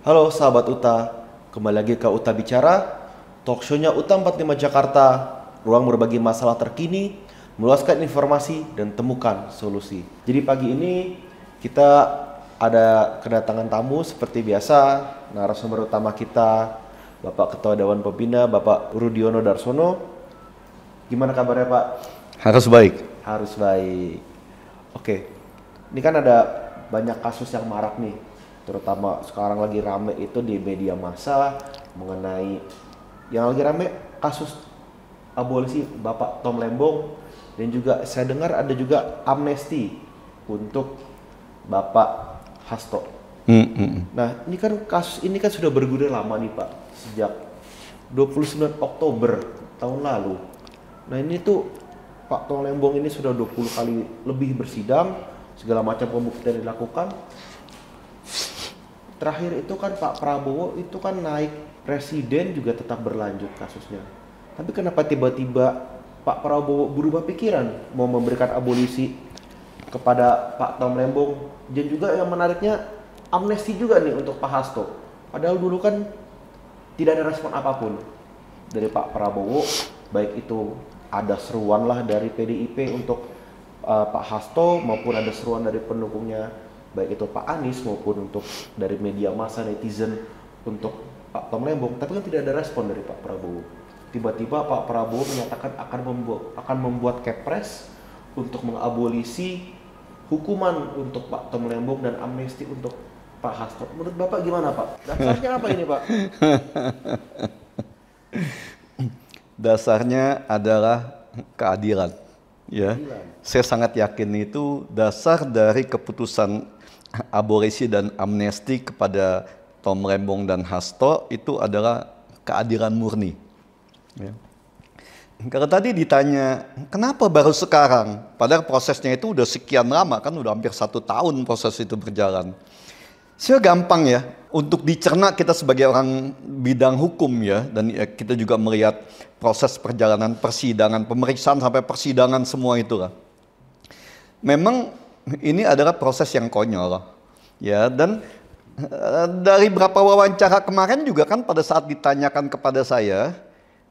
Halo sahabat Uta, kembali lagi ke Uta Bicara, talk show-nya Uta 45 Jakarta, ruang berbagi masalah terkini, meluaskan informasi dan temukan solusi. Jadi pagi ini kita ada kedatangan tamu seperti biasa, narasumber utama kita Bapak Ketua Dewan Pembina, Bapak Rudiono Darsono. Gimana kabarnya Pak? Harus baik. Harus baik. Oke, ini kan ada banyak kasus yang marak nih, terutama sekarang lagi rame itu di media massa mengenai yang lagi rame kasus abolisi Bapak Tom Lembong, dan juga saya dengar ada juga amnesti untuk Bapak Hasto. Nah, ini kan kasus ini kan sudah bergulir lama nih Pak, sejak 29 Oktober tahun lalu. Nah, ini tuh Pak Tom Lembong ini sudah 20 kali lebih bersidang, segala macam pembuktian dilakukan. Terakhir itu kan Pak Prabowo itu kan naik presiden juga tetap berlanjut kasusnya. Tapi kenapa tiba-tiba Pak Prabowo berubah pikiran mau memberikan abolisi kepada Pak Tom Lembong, dan juga yang menariknya amnesti juga nih untuk Pak Hasto. Padahal dulu kan tidak ada respon apapun dari Pak Prabowo, baik itu ada seruan lah dari PDIP untuk Pak Hasto maupun ada seruan dari pendukungnya, baik itu Pak Anies maupun untuk dari media massa netizen untuk Pak Tom Lembong. Tapi kan tidak ada respon dari Pak Prabowo. Tiba-tiba Pak Prabowo menyatakan akan membuat kepres untuk mengabolisi hukuman untuk Pak Tom Lembong dan amnesti untuk Pak Hasto. Menurut Bapak gimana Pak? Dasarnya apa ini Pak? Dasarnya adalah keadilan. Ya, saya sangat yakin itu dasar dari keputusan abolisi dan amnesti kepada Tom Lembong dan Hasto itu adalah keadilan murni. Ya. Kalau tadi ditanya, kenapa baru sekarang? Padahal prosesnya itu udah sekian lama, kan udah hampir 1 tahun proses itu berjalan. Saya gampang ya, untuk dicerna kita sebagai orang bidang hukum ya, dan kita juga melihat proses perjalanan persidangan, pemeriksaan sampai persidangan semua itulah. Memang ini adalah proses yang konyol ya, dan dari beberapa wawancara kemarin juga kan pada saat ditanyakan kepada saya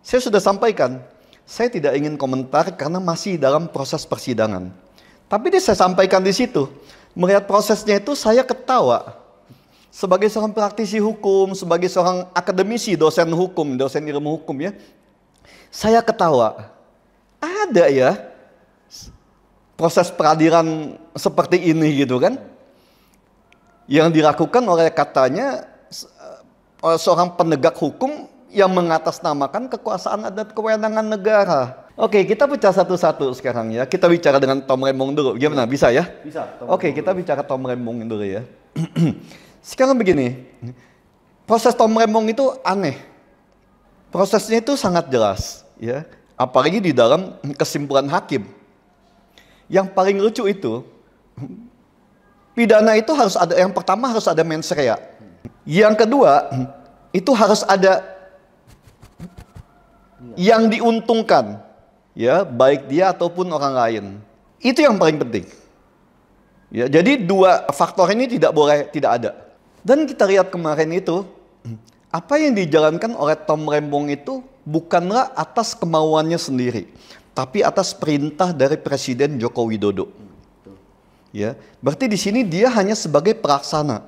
sudah sampaikan, saya tidak ingin komentar karena masih dalam proses persidangan. Tapi saya sampaikan di situ, melihat prosesnya itu saya ketawa. Sebagai seorang praktisi hukum, sebagai seorang akademisi, dosen hukum, dosen ilmu hukum ya, saya ketawa. Ada ya proses peradilan seperti ini gitu kan, yang dilakukan oleh katanya oleh seorang penegak hukum yang mengatasnamakan kekuasaan dan kewenangan negara. Oke, kita bicara satu-satu sekarang ya. Kita bicara dengan Tom Lembong dulu. Gimana? Bisa ya? Bisa. Oke, kita bicara Tom Lembong dulu ya. Sekarang begini, proses Tom Lembong itu aneh. Prosesnya itu sangat jelas, ya. Apalagi di dalam kesimpulan hakim. Yang paling lucu itu, pidana itu harus ada, yang pertama harus ada mens rea. Yang kedua, itu harus ada yang diuntungkan, ya, baik dia ataupun orang lain. Itu yang paling penting. Ya, jadi 2 faktor ini tidak boleh tidak ada. Dan kita lihat kemarin itu, apa yang dijalankan oleh Tom Lembong itu bukanlah atas kemauannya sendiri, tapi atas perintah dari Presiden Joko Widodo. Ya, berarti di sini dia hanya sebagai pelaksana.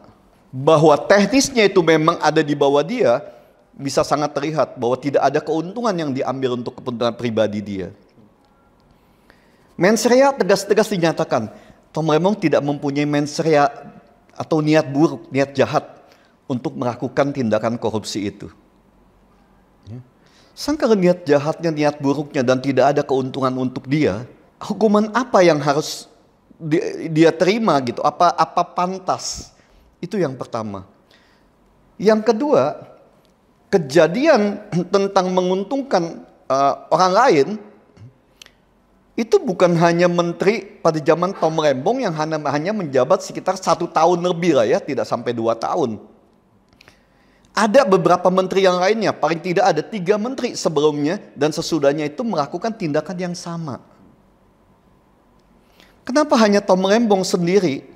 Bahwa teknisnya itu memang ada di bawah dia, bisa sangat terlihat bahwa tidak ada keuntungan yang diambil untuk kepentingan pribadi dia. Mens rea tegas-tegas dinyatakan, Tom Lembong tidak mempunyai mens rea atau niat buruk, niat jahat untuk melakukan tindakan korupsi itu. Sangka niat jahatnya, niat buruknya dan tidak ada keuntungan untuk dia, hukuman apa yang harus dia terima gitu? Apa pantas? Itu yang pertama. Yang kedua, kejadian tentang menguntungkan orang lain itu bukan hanya menteri pada zaman Tom Lembong yang hanya menjabat sekitar 1 tahun lebih lah ya, tidak sampai 2 tahun. Ada beberapa menteri yang lainnya, paling tidak ada 3 menteri sebelumnya dan sesudahnya itu melakukan tindakan yang sama. Kenapa hanya Tom Lembong sendiri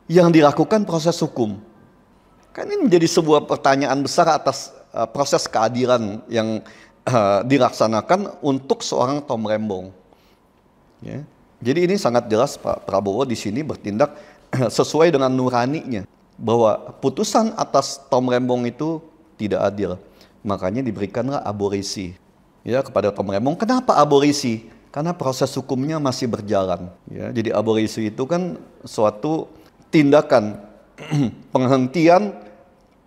yang dilakukan proses hukum? Kan ini menjadi sebuah pertanyaan besar atas proses keadilan yang dilaksanakan untuk seorang Tom Rembong. Ya. Jadi ini sangat jelas Pak Prabowo di sini bertindak sesuai dengan nuraninya, bahwa putusan atas Tom Rembong itu tidak adil. Makanya diberikanlah aborisi ya kepada Tom Rembong. Kenapa aborisi? Karena proses hukumnya masih berjalan. Ya, jadi aborisi itu kan suatu tindakan penghentian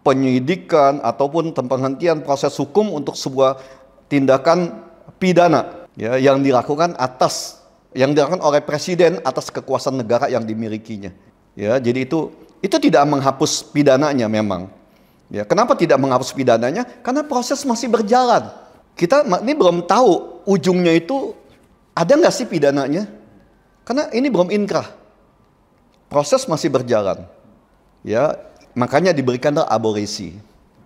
penyidikan ataupun penghentian proses hukum untuk sebuah tindakan pidana ya, yang dilakukan oleh presiden atas kekuasaan negara yang dimilikinya. Ya, jadi itu tidak menghapus pidananya memang. Ya, kenapa tidak menghapus pidananya? Karena proses masih berjalan. Kita ini belum tahu ujungnya itu ada nggak sih pidananya? Karena ini belum inkrah. Proses masih berjalan. Ya, makanya diberikanlah aborisi.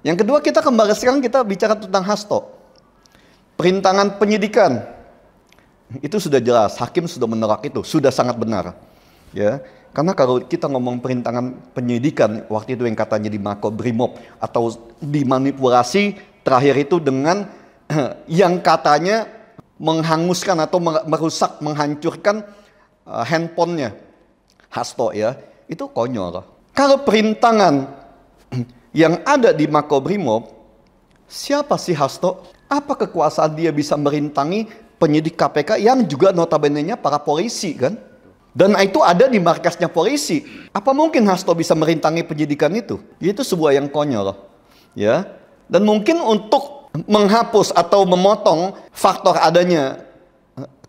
Yang kedua, sekarang kita bicara tentang Hasto. Perintangan penyidikan. Itu sudah jelas, hakim sudah menolak itu, sudah sangat benar. Ya, karena kalau kita ngomong perintangan penyidikan waktu itu yang katanya di Makobrimob atau dimanipulasi terakhir itu dengan yang katanya menghanguskan atau merusak, menghancurkan handphonenya Hasto ya, itu konyol. Kalau perintangan yang ada di Makobrimob, siapa sih Hasto? Apa kekuasaan dia bisa merintangi penyidik KPK yang juga notabene-nya para polisi kan? Dan itu ada di markasnya polisi. Apa mungkin Hasto bisa merintangi penyidikan itu? Itu sebuah yang konyol. Ya. Dan mungkin untuk menghapus atau memotong faktor adanya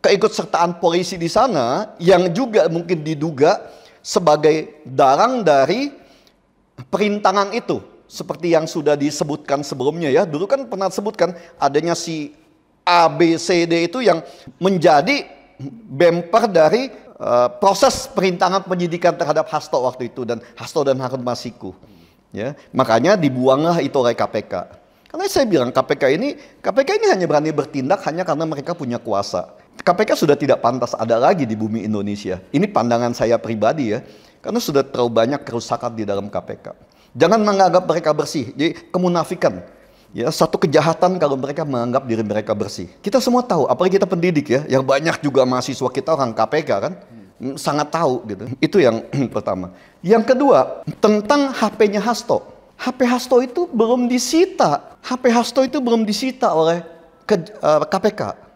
keikutsertaan polisi di sana yang juga mungkin diduga sebagai dalang dari perintangan itu, seperti yang sudah disebutkan sebelumnya ya. Dulu kan pernah disebutkan adanya si ABCD itu yang menjadi bemper dari proses perintangan penyidikan terhadap Hasto waktu itu, dan Hasto dan Harun Masiku. Ya, makanya dibuanglah itu oleh KPK. Karena saya bilang KPK ini hanya berani bertindak hanya karena mereka punya kuasa. KPK sudah tidak pantas ada lagi di bumi Indonesia. Ini pandangan saya pribadi ya. Karena sudah terlalu banyak kerusakan di dalam KPK. Jangan menganggap mereka bersih. Jadi kemunafikan. Ya, satu kejahatan kalau mereka menganggap diri mereka bersih. Kita semua tahu, apalagi kita pendidik ya, yang banyak juga mahasiswa kita orang KPK kan, sangat tahu gitu. Itu yang pertama. Yang kedua, tentang HP-nya Hasto. HP Hasto itu belum disita. HP Hasto itu belum disita oleh KPK.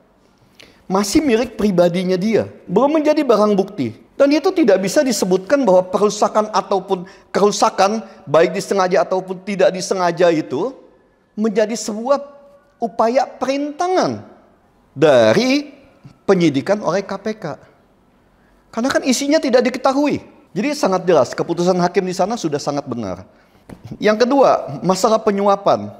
Masih milik pribadinya dia. Belum menjadi barang bukti. Dan itu tidak bisa disebutkan bahwa perusakan ataupun kerusakan, baik disengaja ataupun tidak disengaja itu, menjadi sebuah upaya perintangan dari penyidikan oleh KPK. Karena kan isinya tidak diketahui. Jadi sangat jelas, keputusan hakim di sana sudah sangat benar. Yang kedua, masalah penyuapan.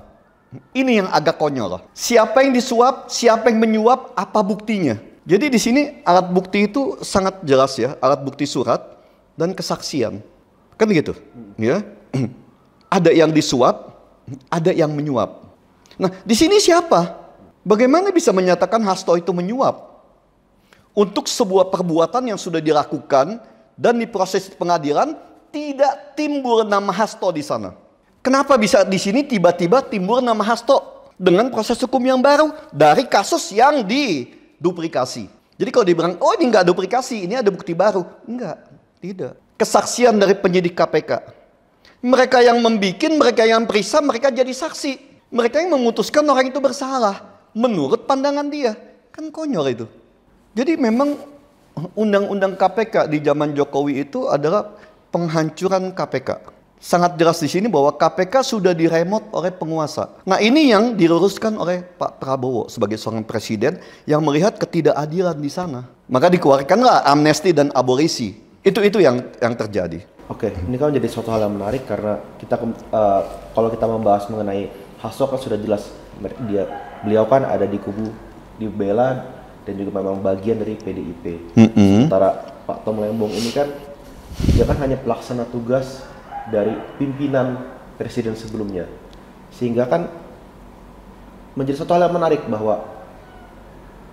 Ini yang agak konyol. Siapa yang disuap, siapa yang menyuap, apa buktinya? Jadi di sini alat bukti itu sangat jelas ya, alat bukti surat dan kesaksian. Kan gitu, ya. Ada yang disuap, ada yang menyuap. Nah, di sini siapa? Bagaimana bisa menyatakan Hasto itu menyuap? Untuk sebuah perbuatan yang sudah dilakukan dan diproses pengadilan, tidak timbul nama Hasto di sana. Kenapa bisa di sini tiba-tiba timbul nama Hasto dengan proses hukum yang baru dari kasus yang diduplikasi? Jadi kalau dibilang, oh ini nggak duplikasi, ini ada bukti baru. Enggak, tidak. Kesaksian dari penyidik KPK. Mereka yang membikin, mereka yang periksa, mereka jadi saksi. Mereka yang memutuskan orang itu bersalah menurut pandangan dia. Kan konyol itu. Jadi memang undang-undang KPK di zaman Jokowi itu adalah penghancuran KPK. Sangat jelas di sini bahwa KPK sudah diremot oleh penguasa. Nah, ini yang diluruskan oleh Pak Prabowo sebagai seorang presiden yang melihat ketidakadilan di sana. Maka dikeluarkanlah amnesti dan abolisi. Itu yang terjadi. Oke, ini kan menjadi suatu hal yang menarik karena kita kalau kita membahas mengenai Hasto kan sudah jelas beliau kan ada di kubu dibela dan juga memang bagian dari PDIP. Sementara Pak Tom Rembong ini kan dia kan hanya pelaksana tugas dari pimpinan presiden sebelumnya, sehingga kan menjadi satu hal yang menarik bahwa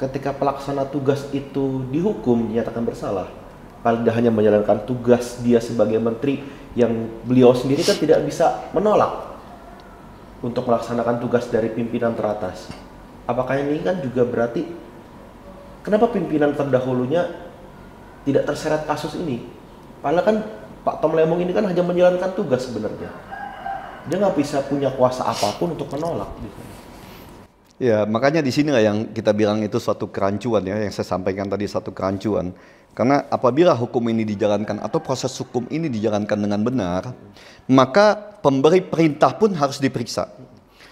ketika pelaksana tugas itu dihukum dinyatakan bersalah, paling tidak hanya menjalankan tugas dia sebagai menteri yang beliau sendiri kan tidak bisa menolak untuk melaksanakan tugas dari pimpinan teratas. Apakah ini kan juga berarti kenapa pimpinan terdahulunya tidak terseret kasus ini? Padahal kan Pak Tom Lembong ini kan hanya menjalankan tugas sebenarnya. Dia nggak bisa punya kuasa apapun untuk menolak. Ya, makanya di sini lah yang kita bilang itu suatu kerancuan ya, yang saya sampaikan tadi satu kerancuan. Karena apabila hukum ini dijalankan atau proses hukum ini dijalankan dengan benar, maka pemberi perintah pun harus diperiksa.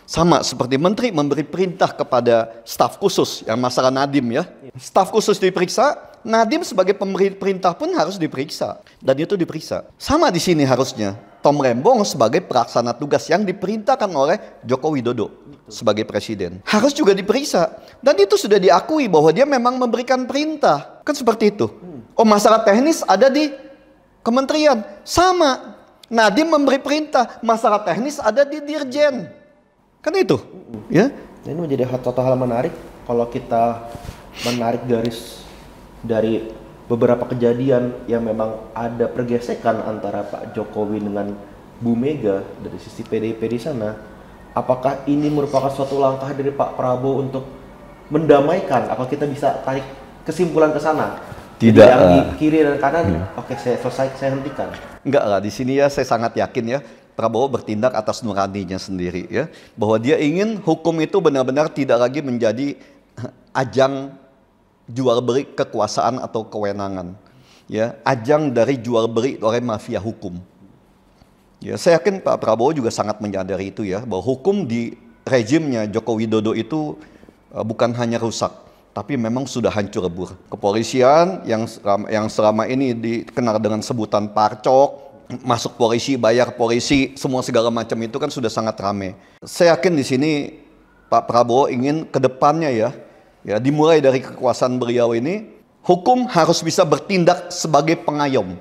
Sama seperti menteri memberi perintah kepada staf khusus yang masalah Nadiem ya. Staf khusus diperiksa, Nadiem sebagai pemberi perintah pun harus diperiksa. Dan itu diperiksa. Sama di sini harusnya. Tom Lembong sebagai pelaksana tugas yang diperintahkan oleh Joko Widodo sebagai presiden. Harus juga diperiksa. Dan itu sudah diakui bahwa dia memang memberikan perintah. Kan seperti itu. Oh, masalah teknis ada di kementerian. Sama. Nadiem memberi perintah. Masalah teknis ada di dirjen. Kan itu, ya. Ini menjadi satu hal menarik kalau kita menarik garis dari beberapa kejadian yang memang ada pergesekan antara Pak Jokowi dengan Bu Mega dari sisi PDIP di sana. Apakah ini merupakan suatu langkah dari Pak Prabowo untuk mendamaikan? Apa kita bisa tarik kesimpulan ke sana? Tidak. Jadi yang di kiri dan kanan, oke, saya selesai, saya hentikan. Enggak lah, di sini ya saya sangat yakin ya. Prabowo bertindak atas nuraninya sendiri ya, bahwa dia ingin hukum itu benar-benar tidak lagi menjadi ajang jual beli kekuasaan atau kewenangan, ya, ajang dari jual beli oleh mafia hukum. Ya, saya yakin Pak Prabowo juga sangat menyadari itu ya, bahwa hukum di rejimnya Joko Widodo itu bukan hanya rusak, tapi memang sudah hancur lebur. Kepolisian yang selama ini dikenal dengan sebutan parcok, masuk polisi, bayar polisi, semua segala macam itu kan sudah sangat ramai. Saya yakin di sini Pak Prabowo ingin ke depannya ya dimulai dari kekuasaan beliau ini, hukum harus bisa bertindak sebagai pengayom.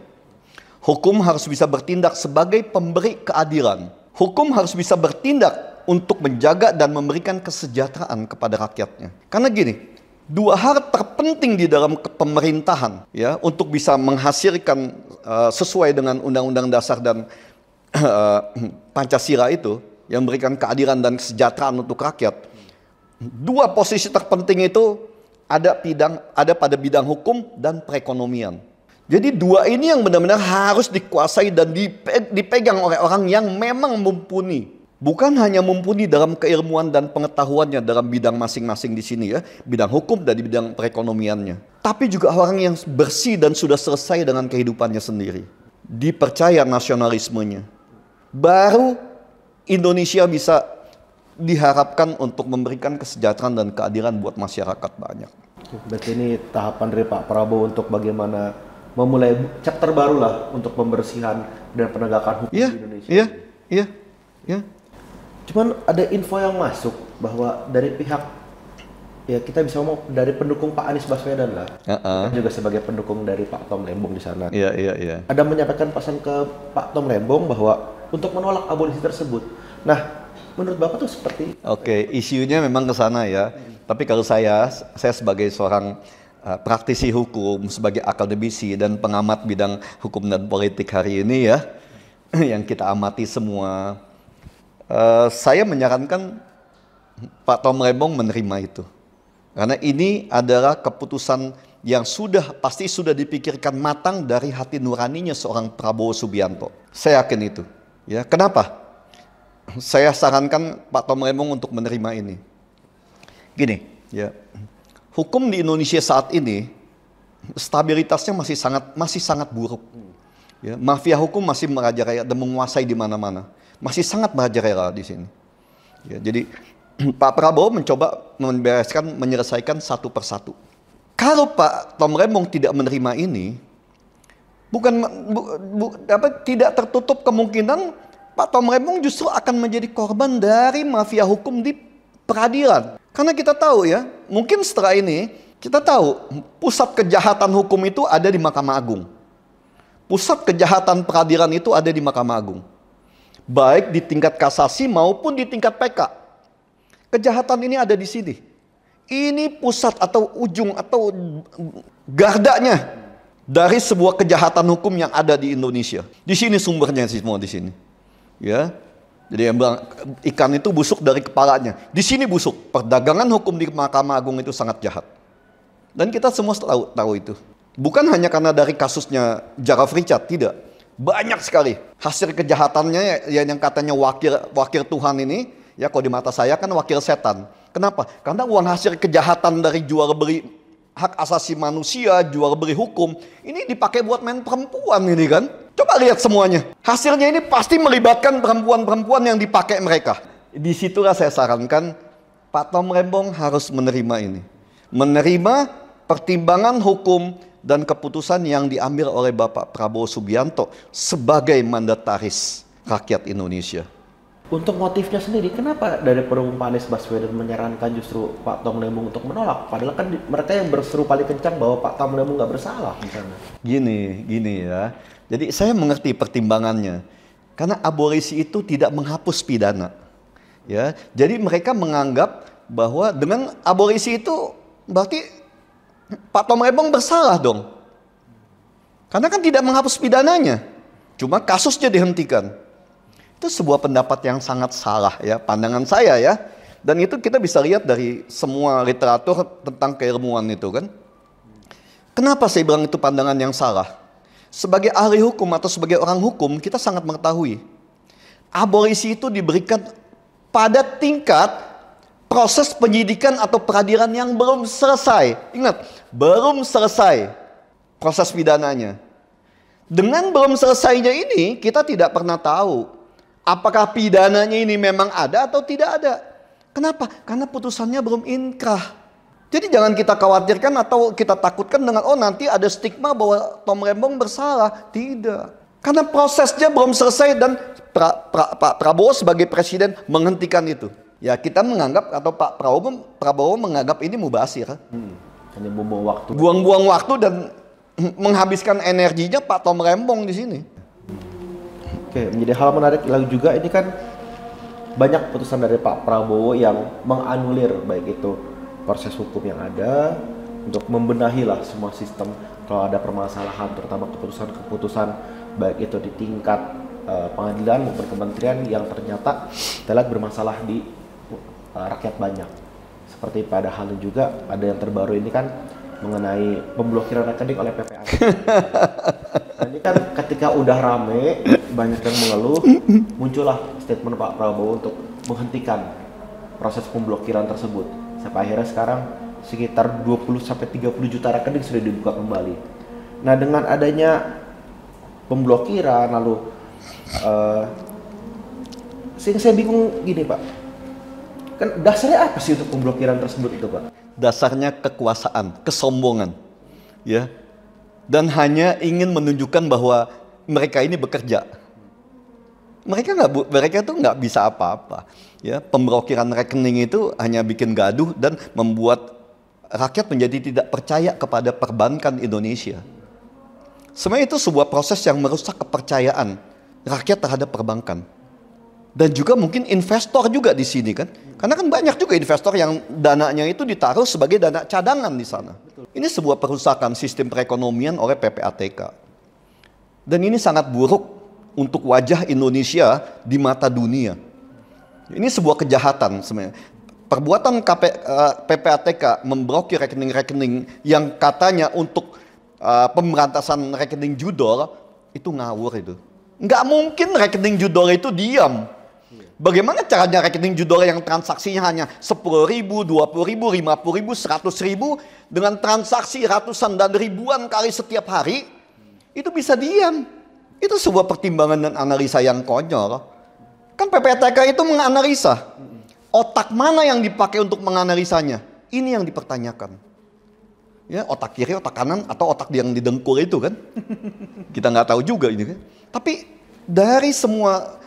Hukum harus bisa bertindak sebagai pemberi keadilan. Hukum harus bisa bertindak untuk menjaga dan memberikan kesejahteraan kepada rakyatnya. Karena gini, dua hal terpenting di dalam pemerintahan ya untuk bisa menghasilkan sesuai dengan Undang-Undang Dasar dan Pancasila itu yang memberikan keadilan dan kesejahteraan untuk rakyat. Dua posisi terpenting itu ada pada bidang hukum dan perekonomian. Jadi dua ini yang benar-benar harus dikuasai dan dipegang oleh orang yang memang mumpuni. Bukan hanya mumpuni dalam keilmuan dan pengetahuannya dalam bidang masing-masing di sini ya, bidang hukum dan di bidang perekonomiannya. Tapi juga orang yang bersih dan sudah selesai dengan kehidupannya sendiri. Dipercaya nasionalismenya. Baru Indonesia bisa diharapkan untuk memberikan kesejahteraan dan keadilan buat masyarakat banyak. Berarti ini tahapan dari Pak Prabowo untuk bagaimana memulai chapter baru lah untuk pembersihan dan penegakan hukum di Indonesia. Iya. Cuman ada info yang masuk bahwa dari pihak, ya kita bisa ngomong dari pendukung Pak Anies Baswedan lah, kan juga sebagai pendukung dari Pak Tom Lembong di sana. Iya. Ada menyampaikan pesan ke Pak Tom Lembong bahwa untuk menolak abolisi tersebut. Nah, menurut Bapak tuh seperti? Oke, isunya memang ke sana ya. Tapi kalau saya sebagai seorang praktisi hukum, sebagai akademisi dan pengamat bidang hukum dan politik hari ini ya, yang kita amati semua. Saya menyarankan Pak Tom Lembong menerima itu. Karena ini adalah keputusan yang pasti sudah dipikirkan matang dari hati nuraninya seorang Prabowo Subianto. Saya yakin itu. Ya, kenapa? Saya sarankan Pak Tom Lembong untuk menerima ini. Gini, ya. Hukum di Indonesia saat ini stabilitasnya masih sangat buruk. Ya, mafia hukum masih merajalela dan menguasai di mana-mana. Masih sangat merajalela di sini. Ya, jadi Pak Prabowo mencoba menyelesaikan satu persatu. Kalau Pak Tom Lembong tidak menerima ini, tidak tertutup kemungkinan Pak Tom Lembong justru akan menjadi korban dari mafia hukum di peradilan. Karena kita tahu ya, mungkin setelah ini kita tahu pusat kejahatan hukum itu ada di Mahkamah Agung. Pusat kejahatan peradilan itu ada di Mahkamah Agung. Baik di tingkat kasasi maupun di tingkat PK. Kejahatan ini ada di sini. Ini pusat atau ujung atau gardanya dari sebuah kejahatan hukum yang ada di Indonesia. Di sini sumbernya semua di sini. Ya. Jadi yang bilang ikan itu busuk dari kepalanya. Di sini busuk. Perdagangan hukum di Mahkamah Agung itu sangat jahat. Dan kita semua tahu itu. Bukan hanya karena dari kasusnya Jaraf Richard, tidak. Banyak sekali hasil kejahatannya yang katanya wakil Tuhan ini, ya kalau di mata saya kan wakil setan. Kenapa? Karena uang hasil kejahatan dari jual beli hak asasi manusia, jual beli hukum, ini dipakai buat main perempuan ini kan. Coba lihat semuanya. Hasilnya ini pasti melibatkan perempuan-perempuan yang dipakai mereka. Disitulah saya sarankan Pak Tom Lembong harus menerima ini. Menerima pertimbangan hukum dan keputusan yang diambil oleh Bapak Prabowo Subianto sebagai mandataris rakyat Indonesia. Untuk motifnya sendiri, kenapa dari pendukung Pak Anies Baswedan menyarankan justru Pak Tom Lembong untuk menolak? Padahal kan mereka yang berseru paling kencang bahwa Pak Tom Lembong nggak bersalah misalnya. Gini ya. Jadi saya mengerti pertimbangannya. Karena abolisi itu tidak menghapus pidana. Ya, jadi mereka menganggap bahwa dengan abolisi itu berarti Pak Tom Lembong bersalah dong. Karena kan tidak menghapus pidananya. Cuma kasusnya dihentikan. Itu sebuah pendapat yang sangat salah ya, pandangan saya ya. Dan itu kita bisa lihat dari semua literatur tentang keilmuan itu kan. Kenapa saya bilang itu pandangan yang salah? Sebagai ahli hukum atau sebagai orang hukum, kita sangat mengetahui. Abolisi itu diberikan pada tingkat proses penyidikan atau peradilan yang belum selesai. Ingat, belum selesai proses pidananya. Dengan belum selesainya ini, kita tidak pernah tahu apakah pidananya ini memang ada atau tidak ada. Kenapa? Karena putusannya belum inkrah. Jadi jangan kita khawatirkan atau kita takutkan dengan nanti ada stigma bahwa Tom Lembong bersalah. Tidak. Karena prosesnya belum selesai dan Pak Prabowo sebagai presiden menghentikan itu. Ya kita menganggap atau Pak Prabowo menganggap ini mubazir. Hanya buang waktu. Buang-buang waktu dan menghabiskan energinya Pak Tom Lembong di sini. Oke, menjadi hal menarik lagi juga ini kan banyak putusan dari Pak Prabowo yang menganulir baik itu proses hukum yang ada untuk membenahi lah semua sistem kalau ada permasalahan terutama keputusan-keputusan baik itu di tingkat pengadilan maupun kementerian yang ternyata telah bermasalah di rakyat banyak. Seperti pada hal ini juga ada yang terbaru ini kan mengenai pemblokiran rekening oleh PPATK. Nah, ini kan ketika udah rame, banyak yang mengeluh, muncullah statement Pak Prabowo untuk menghentikan proses pemblokiran tersebut. Sampai akhirnya sekarang sekitar 20-30 juta rekening sudah dibuka kembali. Nah, dengan adanya pemblokiran lalu saya bingung gini Pak. Kan dasarnya apa sih untuk pemblokiran tersebut itu Pak? Dasarnya kekuasaan, kesombongan, ya, dan hanya ingin menunjukkan bahwa mereka ini bekerja. Mereka tuh nggak bisa apa-apa, ya. Pemblokiran rekening itu hanya bikin gaduh dan membuat rakyat menjadi tidak percaya kepada perbankan Indonesia. Sebenarnya itu sebuah proses yang merusak kepercayaan rakyat terhadap perbankan. Dan juga mungkin investor juga di sini kan. Karena kan banyak juga investor yang dananya itu ditaruh sebagai dana cadangan di sana. Ini sebuah perusakan sistem perekonomian oleh PPATK. Dan ini sangat buruk untuk wajah Indonesia di mata dunia. Ini sebuah kejahatan sebenarnya. Perbuatan PPATK memblokir rekening-rekening yang katanya untuk pemberantasan rekening judor, itu ngawur itu. Nggak mungkin rekening judor itu diam. Bagaimana caranya rekening judor yang transaksinya hanya 10.000, 20.000, 50.000, 100.000 dengan transaksi ratusan dan ribuan kali setiap hari itu bisa diam? Itu sebuah pertimbangan dan analisa yang konyol. Kan PPATK itu menganalisa. Otak mana yang dipakai untuk menganalisanya? Ini yang dipertanyakan. Ya, otak kiri, otak kanan, atau otak yang didengkul itu kan? Kita nggak tahu juga ini kan. Tapi dari semua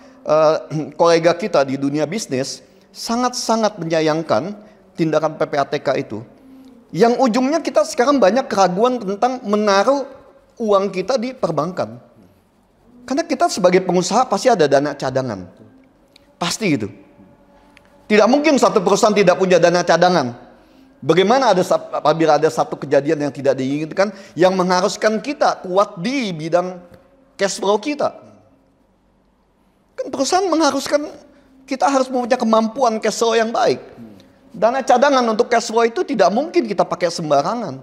kolega kita di dunia bisnis sangat-sangat menyayangkan tindakan PPATK itu. Yang ujungnya kita sekarang banyak keraguan tentang menaruh uang kita di perbankan. Karena kita sebagai pengusaha pasti ada dana cadangan. Pasti gitu. Tidak mungkin satu perusahaan tidak punya dana cadangan. Bagaimana apabila ada satu kejadian yang tidak diinginkan yang mengharuskan kita kuat di bidang cash flow kita. Kan perusahaan mengharuskan kita harus mempunyai kemampuan cash flow yang baik. Dana cadangan untuk cash flow itu tidak mungkin kita pakai sembarangan.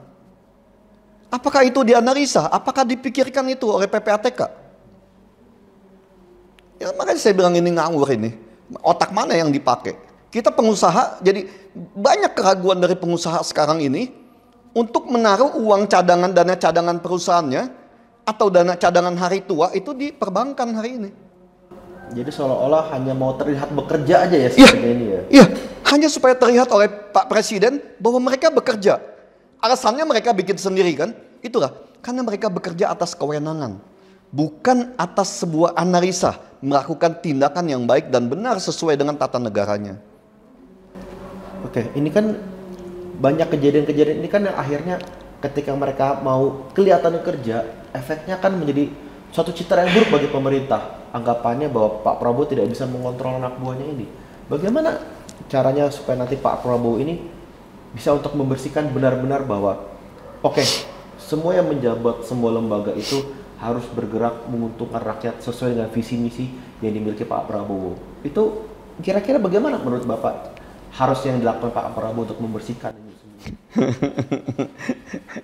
Apakah itu dianalisa? Apakah dipikirkan itu oleh PPATK? Ya makanya saya bilang ini ngawur ini. Otak mana yang dipakai? Kita pengusaha, jadi banyak keraguan dari pengusaha sekarang ini untuk menaruh uang cadangan, dana cadangan perusahaannya atau dana cadangan hari tua itu di perbankan hari ini. Jadi seolah-olah hanya mau terlihat bekerja aja ya seperti ini ya? Iya, hanya supaya terlihat oleh Pak Presiden bahwa mereka bekerja. Alasannya mereka bikin sendiri kan? Itulah, karena mereka bekerja atas kewenangan. Bukan atas sebuah analisa, melakukan tindakan yang baik dan benar sesuai dengan tata negaranya. Oke, ini kan banyak kejadian-kejadian ini kan yang akhirnya ketika mereka mau kelihatan kerja, efeknya kan menjadi suatu citra yang buruk bagi pemerintah. Anggapannya bahwa Pak Prabowo tidak bisa mengontrol anak buahnya ini. Bagaimana caranya supaya nanti Pak Prabowo ini bisa untuk membersihkan benar-benar bahwa oke, semua yang menjabat semua lembaga itu harus bergerak menguntungkan rakyat sesuai dengan visi misi yang dimiliki Pak Prabowo. Itu kira-kira bagaimana menurut Bapak harus yang dilakukan Pak Prabowo untuk membersihkan ini semua?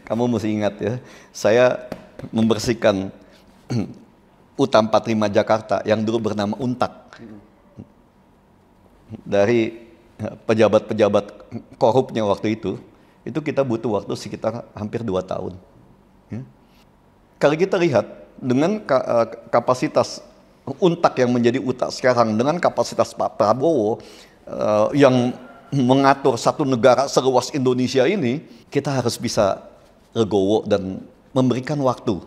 Kamu mesti ingat ya, saya membersihkan UTA 45 Jakarta yang dulu bernama Untak dari pejabat-pejabat korupnya waktu itu kita butuh waktu sekitar hampir 2 tahun. Ya. Kalau kita lihat dengan kapasitas Untak yang menjadi UTA sekarang dengan kapasitas Pak Prabowo yang mengatur satu negara seluas Indonesia ini, kita harus bisa legowo dan memberikan waktu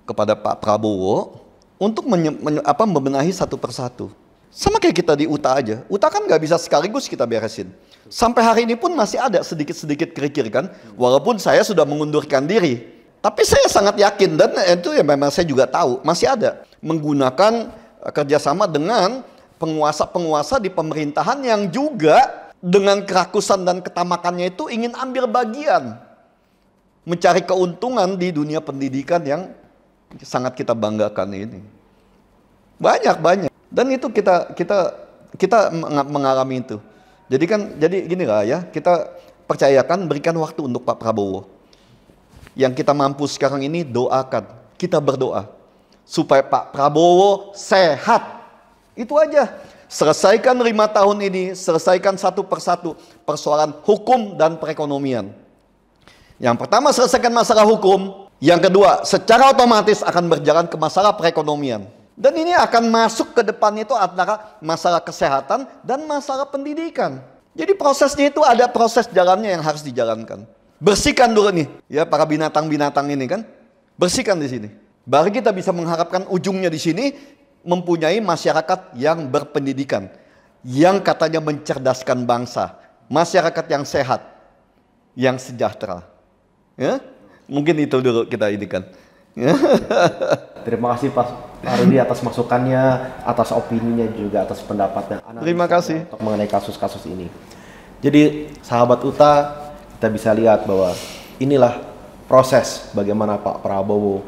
kepada Pak Prabowo untuk membenahi satu persatu. Sama kayak kita di UTA aja. UTA kan nggak bisa sekaligus kita beresin. Sampai hari ini pun masih ada sedikit-sedikit kerikil kan. Walaupun saya sudah mengundurkan diri. Tapi saya sangat yakin dan itu ya memang saya juga tahu masih ada. Menggunakan kerjasama dengan penguasa-penguasa di pemerintahan yang juga dengan kerakusan dan ketamakannya itu ingin ambil bagian. Mencari keuntungan di dunia pendidikan yang sangat kita banggakan ini. Banyak. Dan itu kita mengalami itu. Jadi gini lah ya, kita percayakan berikan waktu untuk Pak Prabowo. Yang kita mampu sekarang ini doakan, kita berdoa supaya Pak Prabowo sehat. Itu aja. Selesaikan 5 tahun ini, selesaikan satu persatu persoalan hukum dan perekonomian. Yang pertama selesaikan masalah hukum, yang kedua secara otomatis akan berjalan ke masalah perekonomian. Dan ini akan masuk ke depan itu antara masalah kesehatan dan masalah pendidikan. Jadi prosesnya itu ada proses jalannya yang harus dijalankan. Bersihkan dulu nih, ya para binatang-binatang ini kan, bersihkan di sini. Baru kita bisa mengharapkan ujungnya di sini mempunyai masyarakat yang berpendidikan, yang katanya mencerdaskan bangsa, masyarakat yang sehat, yang sejahtera. Ya, mungkin itu dulu kita ini kan. Terima kasih Pak Rudi atas masukannya, atas opininya juga, atas pendapatnya. Terima kasih. Untuk mengenai kasus-kasus ini. Jadi sahabat UTA, kita bisa lihat bahwa inilah proses bagaimana Pak Prabowo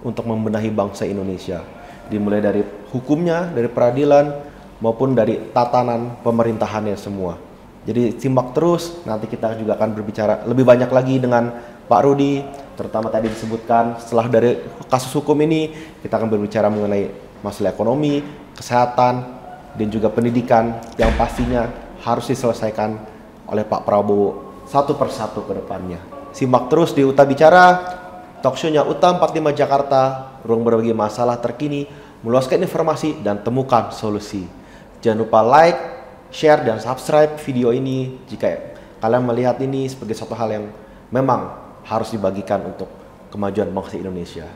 untuk membenahi bangsa Indonesia. Dimulai dari hukumnya, dari peradilan, maupun dari tatanan pemerintahannya semua. Jadi simak terus, nanti kita juga akan berbicara lebih banyak lagi dengan Pak Rudi, terutama tadi disebutkan setelah dari kasus hukum ini, kita akan berbicara mengenai masalah ekonomi, kesehatan, dan juga pendidikan yang pastinya harus diselesaikan oleh Pak Prabowo satu persatu ke depannya. Simak terus di UTA Bicara, talkshow-nya UTA 45 Jakarta, ruang berbagi masalah terkini, meluaskan informasi dan temukan solusi. Jangan lupa like, share, dan subscribe video ini jika kalian melihat ini sebagai suatu hal yang memang harus dibagikan untuk kemajuan bangsa Indonesia.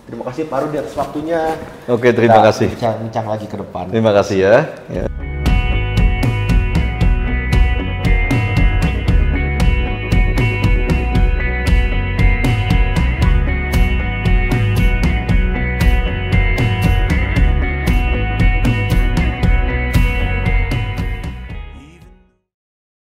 Terima kasih Pak Rudi atas waktunya. Oke, terima kasih. Bincang lagi ke depan. Terima kasih ya.